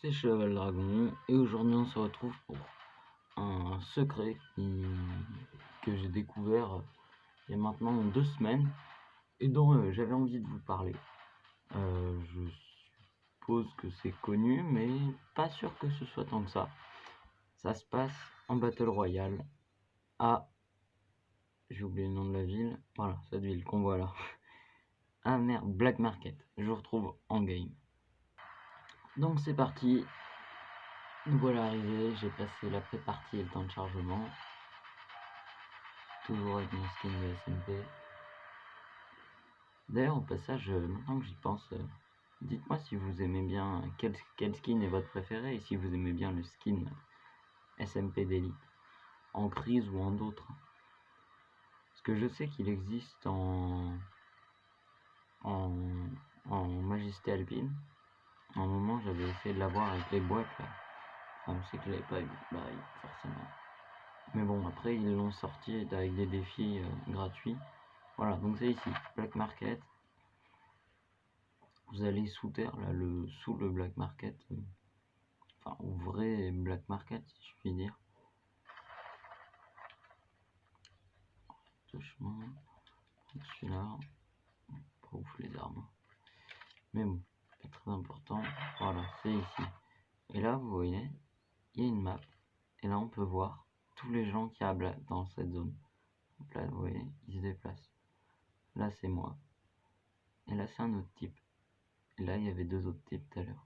c'est Cheval Dragon et aujourd'hui on se retrouve pour un secret que j'ai découvert il y a maintenant 2 semaines et dont j'avais envie de vous parler. Je suppose que c'est connu mais pas sûr que ce soit tant que ça. Ça se passe en Battle Royale à... j'ai oublié le nom de la ville, voilà, cette ville qu'on voit là. Ah merde, Black Market, je vous retrouve en game. Donc c'est parti. Nous voilà arrivés, j'ai passé la pré-partie et le temps de chargement. Toujours avec mon skin de SMP. D'ailleurs au passage, maintenant que j'y pense, dites-moi si vous aimez bien, quel skin est votre préféré et si vous aimez bien le skin SMP d'élite, en crise ou en d'autres. Parce que je sais qu'il existe en Majesté Alpine. À un moment j'avais essayé de l'avoir avec les boîtes là. Enfin c'est que je l'avais pas eu, bah oui, forcément. Mais bon, après ils l'ont sorti avec des défis gratuits. Voilà, donc c'est ici, Black Market. Vous allez sous terre, là, sous le Black Market. Enfin, au vrai Black Market, si je puis dire. Ce chemin, celui-là. Pas ouf les armes. Mais bon, pas très important. Voilà, c'est ici. Et là, vous voyez, il y a une map. Et là, on peut voir tous les gens qu'il y a dans cette zone. Donc là, vous voyez, ils se déplacent. Là, c'est moi. Et là, c'est un autre type. Et là, il y avait 2 autres types tout à l'heure.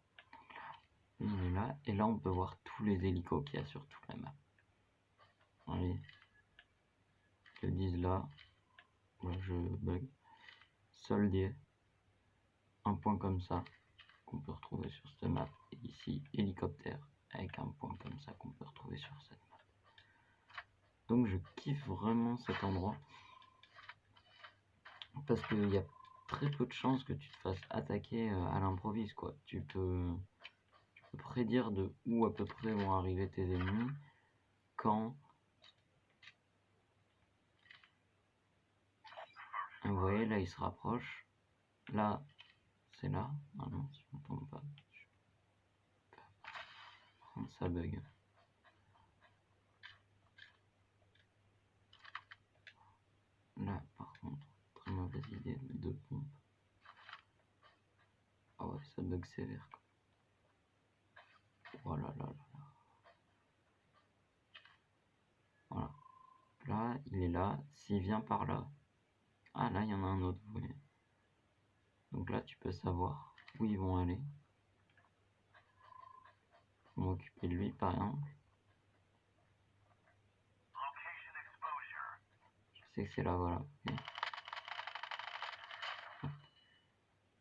Il est là. Et là, on peut voir tous les hélicos qu'il y a sur toute la map. Vous voyez, ils le disent là. Là, je bug. Soldier. Un point comme ça qu'on peut retrouver sur cette map. Et ici, hélicoptère. Avec un point comme ça qu'on peut retrouver sur cette map. Donc, je kiffe vraiment cet endroit. Parce qu'il y a très peu de chances que tu te fasses attaquer à l'improviste, quoi. Tu peux prédire de où à peu près vont arriver tes ennemis, quand. Et vous voyez, là, il se rapproche. Là, c'est là. Ah non, si je ne me trompe pas. Ça bug. Là, par contre, très mauvaise idée de 2 pompes. Ah ouais, ça bug sévère, quoi. Oh là là là là. Voilà. Là, il est là. S'il vient par là. Ah, là, il y en a un autre, vous voyez. Donc là, tu peux savoir où ils vont aller. Pour m'occuper de lui, par exemple. Je sais que c'est là, voilà.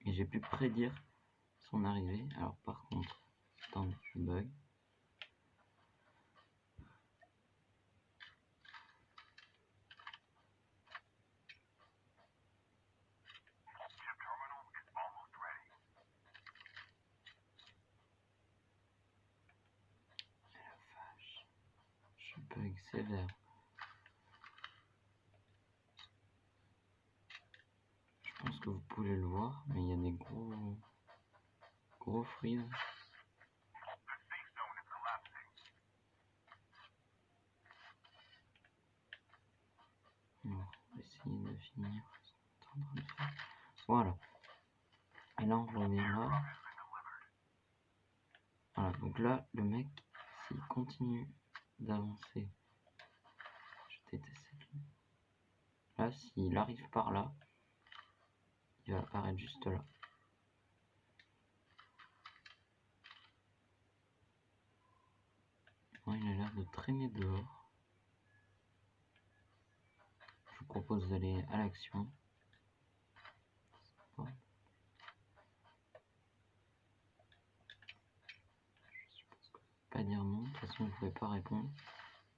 Et j'ai pu prédire son arrivée. Alors, par contre, attendez, je bug. Je bug sévère. Je pense que vous pouvez le voir, mais il y a des gros freeze. Alors, on va essayer de finir ce qu'on est en train de faire. Voilà. Et là, on revient là. Voilà, donc là, le mec, s'il continue d'avancer, je déteste cette ligne. Là, s'il arrive par là, il va apparaître juste là. Bon, il a l'air de traîner dehors. Je vous propose d'aller à l'action. Bon. Je suppose que pas dire non. De toute façon, vous ne pouvez pas répondre.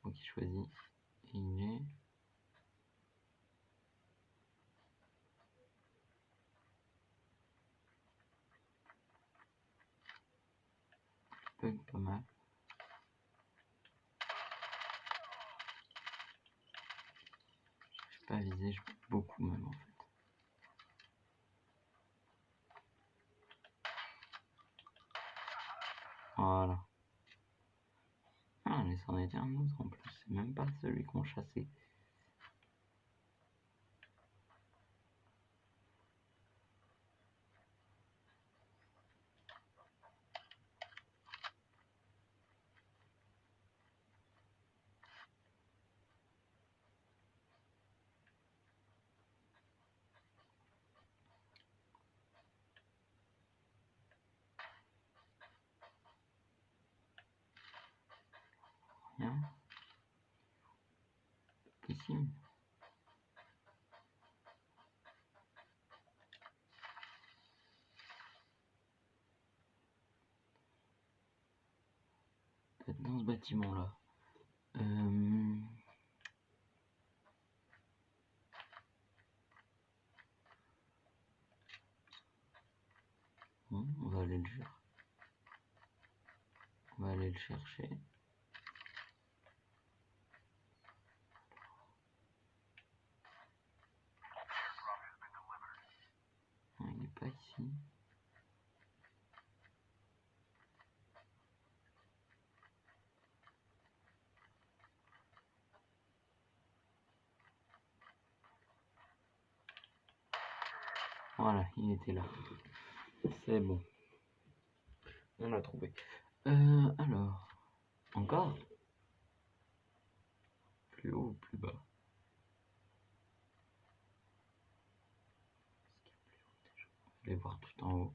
Donc, il choisit. Et il est... bug pas mal. Je pas à viser, je peux beaucoup même en fait. Voilà. Ah, mais c'en était un autre en plus. C'est même pas celui qu'on chassait. Rien. Possible. Peut-être dans ce bâtiment-là. Bon, on va aller le chercher. On va aller le chercher. Non, il n'est pas ici. Voilà, il était là. C'est bon. On l'a trouvé. Alors. Encore? Plus haut ou plus bas? Je vais voir tout en haut.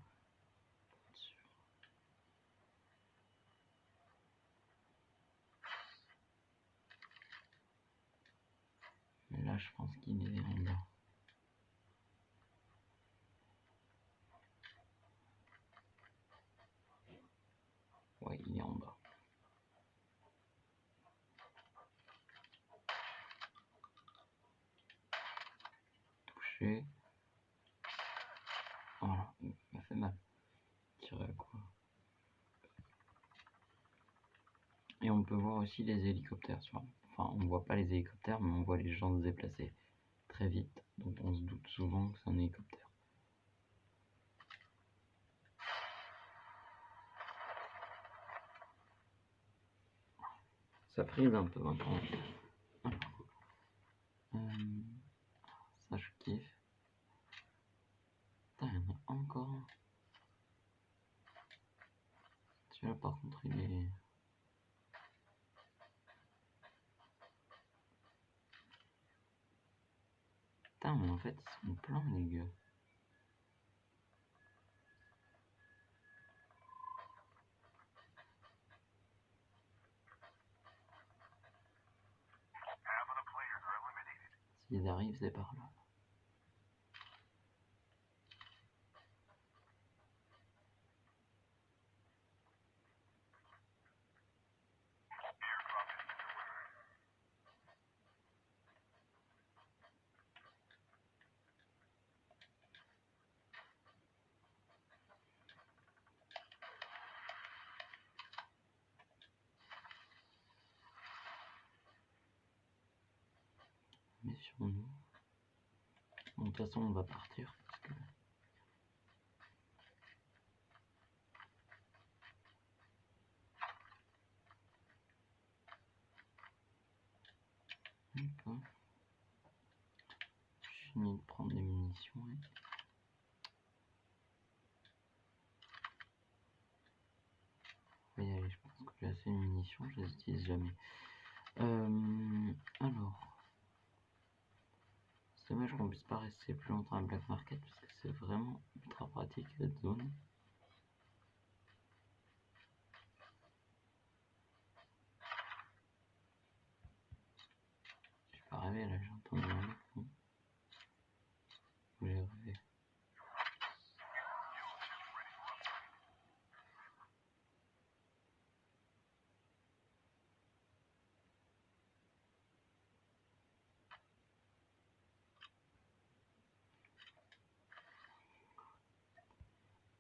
Mais là, je pense qu'il est en bas. Ouais, il est en bas. Touché. Voilà, il m'a fait mal. Tirer à quoi? Et on peut voir aussi les hélicoptères. Enfin, on voit pas les hélicoptères, mais on voit les gens se déplacer très vite. Donc on se doute souvent que c'est un hélicoptère. Ça frise un peu maintenant. Ça, je kiffe. Putain, il y en a encore un. Celui-là, par contre, il est... Putain, mais en fait, ils sont pleins, les gars. S'ils arrivent, c'est par là. Mais sur nous. Bon, de toute façon, on va partir. Parce que... D'accord. Je finis de prendre des munitions. On va y aller, je pense que j'ai assez de munitions, je les utilise jamais. Alors, c'est dommage qu'on puisse pas rester plus longtemps à Black Market parce que c'est vraiment ultra pratique cette zone. J'ai pas rêvé là, j'ai entendu un mec, non? J'ai rêvé.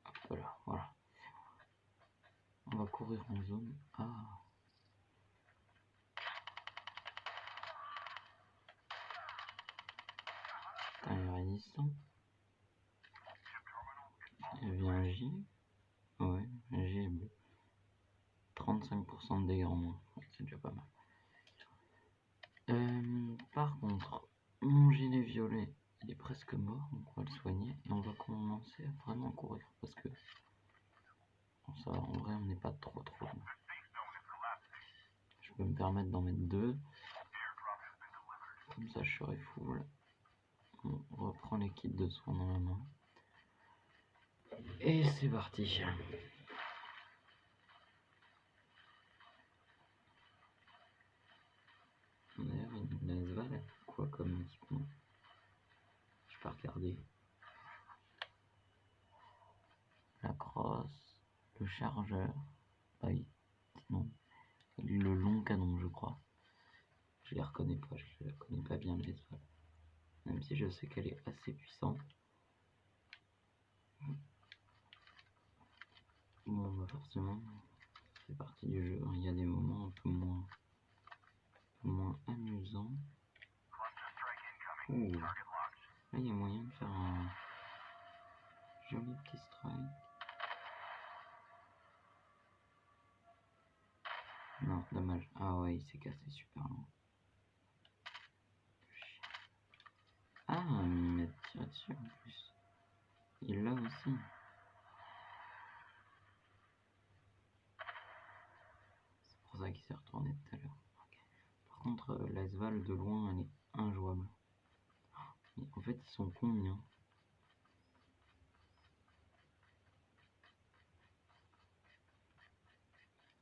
Hop là, voilà. On va courir en zone. Ah. Putain, il est résistant. Il y avait un J. Ouais, un J est bleu. 55% de dégâts en moins. C'est déjà pas mal. Par contre, mon gilet violet, il est presque mort, donc on va le soigner. Et on va commencer à vraiment courir, parce que ça, en vrai, on n'est pas trop loin. Je peux me permettre d'en mettre 2. Comme ça, je serai full. On reprend les kits de soins dans la main. Et c'est parti. D'ailleurs, une Lasval, quoi comme équipement? Je peux regarder. La crosse, le chargeur, ah oui, non, le long canon, je crois. Je les reconnais pas, je la connais pas bien les Lasval. Même si je sais qu'elle est assez puissante. Bon, bah forcément, c'est partie du jeu. Il y a des moments un peu moins amusants. Ouh. Là, il y a moyen de faire un joli petit strike. Non, dommage. Ah ouais, il s'est cassé super loin. Ah, il m'a tiré dessus en plus. Il l'a aussi. C'est pour ça qu'il s'est retourné tout à l'heure. Okay. Par contre, l'Asval de loin, elle est injouable. Mais en fait, ils sont combien?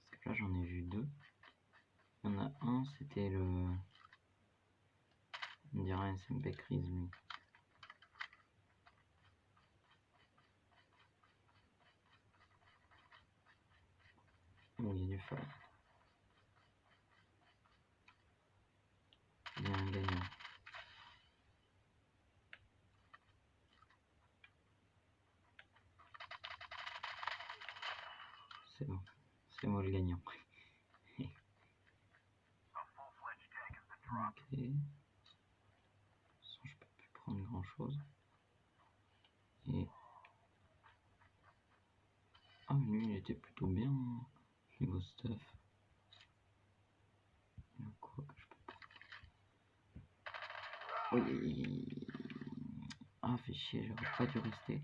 Parce que là, j'en ai vu 2. Il y en a un, c'était le... On dirait un SMP Crise, lui. Bon, il y a du feu. Il y a un gagnant. C'est bon. C'est moi le gagnant. Ok. Je peux plus prendre grand chose. Et... Ah, mais lui, il était plutôt bien niveau stuff. Quoi que je peux pas. Oui. Ah, fait chier, j'aurais pas dû rester.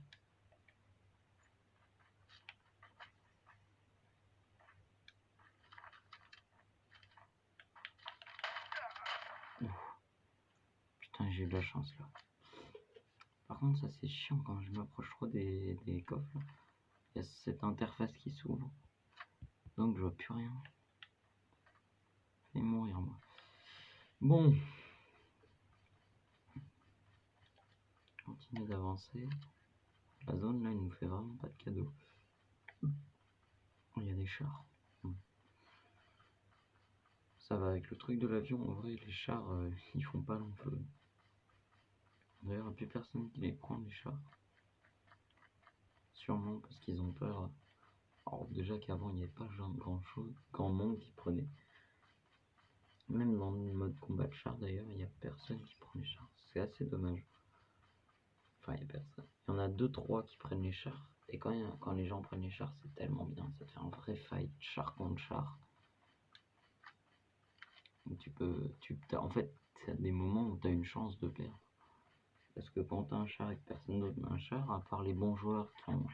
Ouf. Putain, j'ai eu de la chance là. Par contre, ça c'est chiant quand je m'approche trop des coffres. Il y a cette interface qui s'ouvre. Donc je vois plus rien. Je vais mourir moi. Bon. Continuer d'avancer. La zone là, il nous fait vraiment pas de cadeau. Il y a des chars. Ça va avec le truc de l'avion. En vrai, les chars, ils font pas long feu. D'ailleurs, il n'y a plus personne qui les prend, les chars. Sûrement parce qu'ils ont peur. Alors déjà qu'avant, il n'y avait pas grand monde qui prenait. Même dans le mode combat de char d'ailleurs, il n'y a personne qui prend les chars. C'est assez dommage. Enfin, il n'y a personne. Il y en a 2-3 qui prennent les chars. Et quand les gens prennent les chars, c'est tellement bien. Ça te fait un vrai fight, char contre char. Où en fait, c'est des moments où tu as une chance de perdre. Parce que quand tu as un char et que personne d'autre met un char, à part les bons joueurs qui ont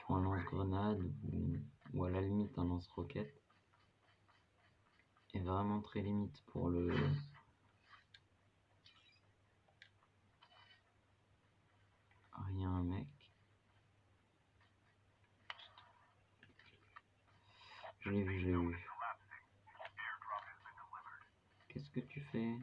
un lance-grenade ou à la limite un lance-roquette, est vraiment très limite pour le... Rien, un mec. Je l'ai vu. Qu'est-ce que tu fais?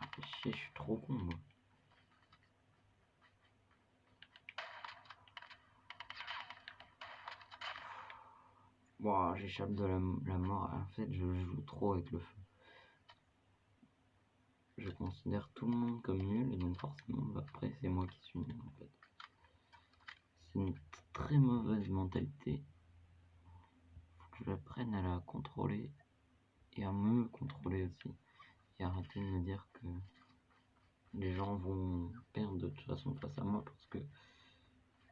Ah, fais chier, je suis trop con, moi. Wow, j'échappe de la mort. En fait, je joue trop avec le feu. Je considère tout le monde comme nul et donc forcément, après, c'est moi qui suis nul en fait. C'est une très mauvaise mentalité. Faut que je apprenne à la contrôler et à me contrôler aussi. Et arrêter de me dire que les gens vont perdre de toute façon face à moi parce que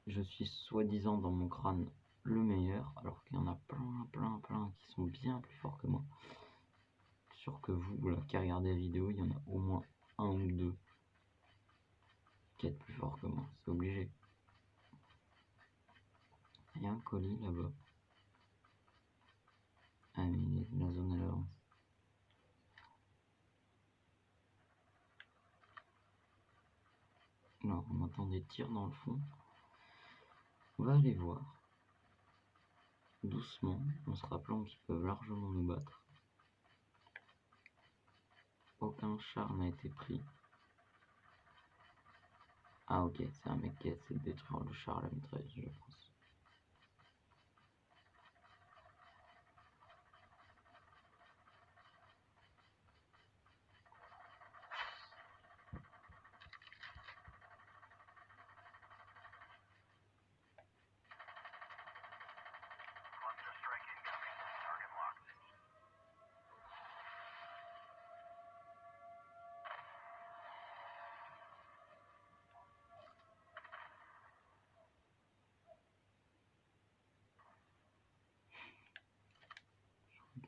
je suis soi-disant dans mon crâne le meilleur, alors qu'il y en a plein qui sont bien plus forts que moi. Sûr que vous là, qui regardez la vidéo, il y en a au moins un ou deux qui êtes plus forts que moi, c'est obligé. Il y a un colis là-bas. Ah mais la zone est là. Non, on entend des tirs dans le fond. On va aller voir. Doucement, en se rappelant qu'ils peuvent largement nous battre. Aucun char n'a été pris. Ah ok, c'est un mec qui a essayé de détruire le char à la mitrailleuse, je pense.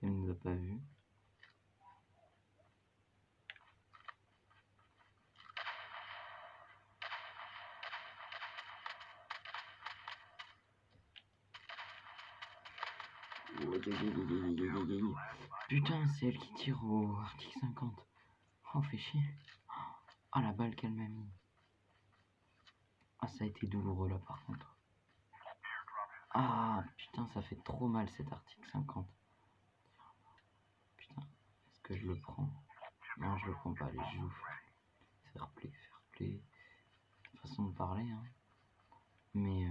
Elle nous a pas vu. Putain, c'est elle qui tire au article 50. Oh, fait chier. Ah, la balle qu'elle m'a mis. Ah, ça a été douloureux là par contre. Ah, putain, ça fait trop mal cet article 50. Putain, est-ce que je le prends? Non, je le prends pas, allez, je joue. Fair play. Façon de parler, hein. Mais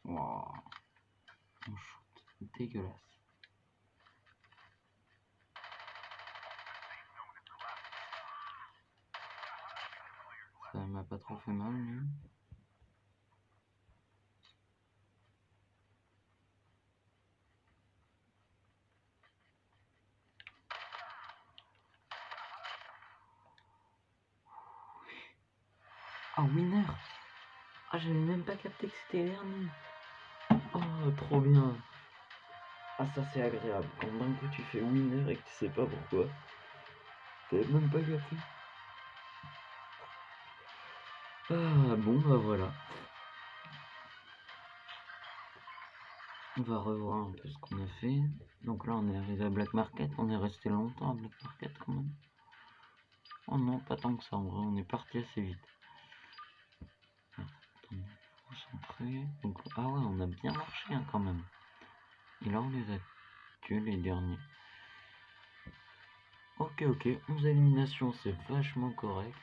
wow. On shoot dégueulasse. Ça m'a pas trop fait mal, lui. Ah, winner! Ah, j'avais même pas capté que c'était les derniers. Oh, trop bien. Ah, ça c'est agréable. Quand d'un coup tu fais winner et que tu sais pas pourquoi. T'avais même pas capté. Ah, bon, bah voilà. On va revoir un peu ce qu'on a fait. Donc là, on est arrivé à Black Market. On est resté longtemps à Black Market quand même. Oh non, pas tant que ça en vrai. On est parti assez vite. Attendez, donc, ah ouais, on a bien marché hein, quand même. Et là, on les a tués les derniers. Ok, 11 éliminations, c'est vachement correct.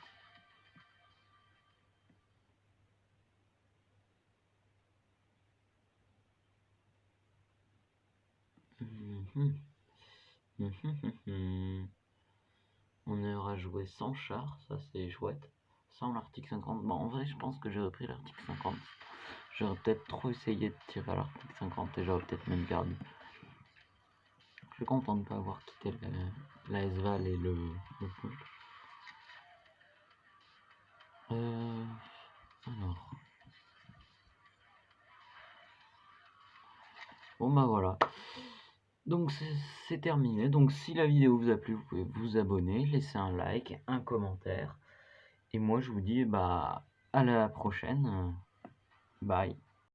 On aura joué sans char, ça c'est chouette. Sans l'article 50. Bon, en vrai, je pense que j'aurais pris l'article 50. J'aurais peut-être trop essayé de tirer à l'article 50 et j'aurais peut-être même perdu. Je suis content de ne pas avoir quitté la S-Val et le pont. Alors. Bon bah voilà. Donc c'est terminé. Donc si la vidéo vous a plu, vous pouvez vous abonner, laisser un like, un commentaire. Et moi je vous dis bah à la prochaine. Bye.